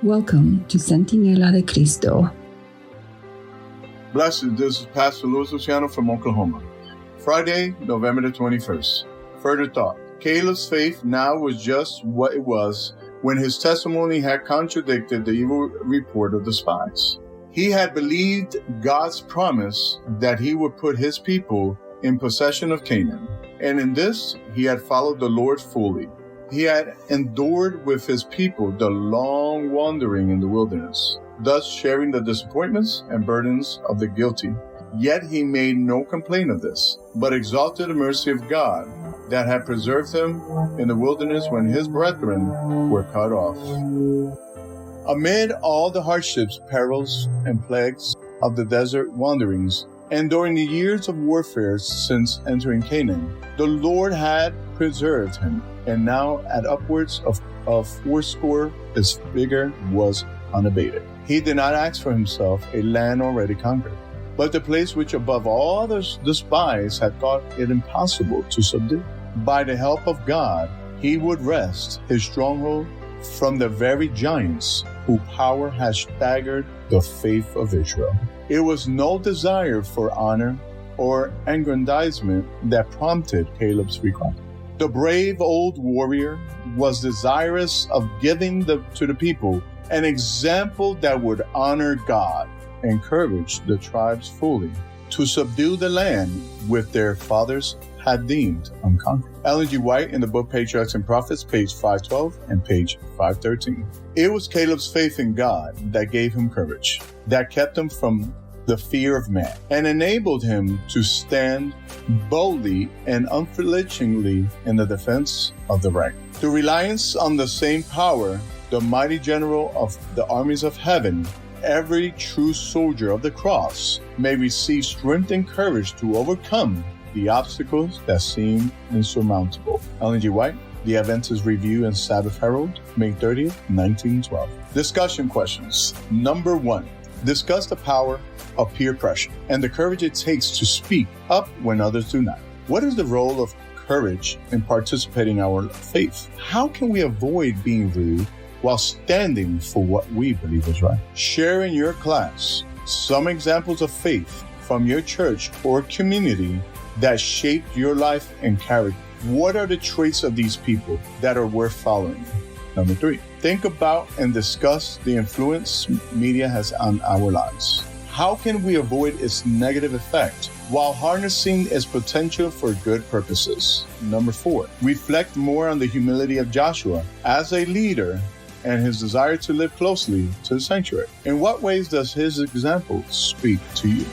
Welcome to Centinela de Cristo. Blessed, this is Pastor Luis Luciano from Oklahoma. Friday, November the 21st. Further thought. Caleb's faith now was just what it was when his testimony had contradicted the evil report of the spies. He had believed God's promise that he would put his people in possession of Canaan. And in this, he had followed the Lord fully. He had endured with his people the long wandering in the wilderness, thus sharing the disappointments and burdens of the guilty. Yet he made no complaint of this, but exalted the mercy of God that had preserved him in the wilderness when his brethren were cut off. Amid all the hardships, perils, and plagues of the desert wanderings, and during the years of warfare since entering Canaan, the Lord had preserved him, and now at upwards of 80, his vigor was unabated. He did not ask for himself a land already conquered, but the place which above all others the spies had thought it impossible to subdue. By the help of God, he would wrest his stronghold from the very giants whose power has staggered the faith of Israel. It was no desire for honor or aggrandizement that prompted Caleb's request. The brave old warrior was desirous of giving to the people an example that would honor God, encourage the tribes fully to subdue the land which their fathers had deemed unconquered. Ellen G. White in the book Patriarchs and Prophets, page 512 and page 513. It was Caleb's faith in God that gave him courage, that kept him from the fear of man, and enabled him to stand boldly and unflinchingly in the defense of the right. The reliance on the same power, the mighty general of the armies of heaven, every true soldier of the cross may receive strength and courage to overcome the obstacles that seem insurmountable. Ellen G. White, The Adventist Review and Sabbath Herald, May 30th, 1912. Discussion questions. Number 1. Discuss the power of peer pressure and the courage it takes to speak up when others do not. What is the role of courage in participating in our faith? How can we avoid being rude while standing for what we believe is right? Share in your class some examples of faith from your church or community that shaped your life and character. What are the traits of these people that are worth following? Number 3, think about and discuss the influence media has on our lives. How can we avoid its negative effect while harnessing its potential for good purposes? Number 4, reflect more on the humility of Joshua as a leader and his desire to live closely to the sanctuary. In what ways does his example speak to you?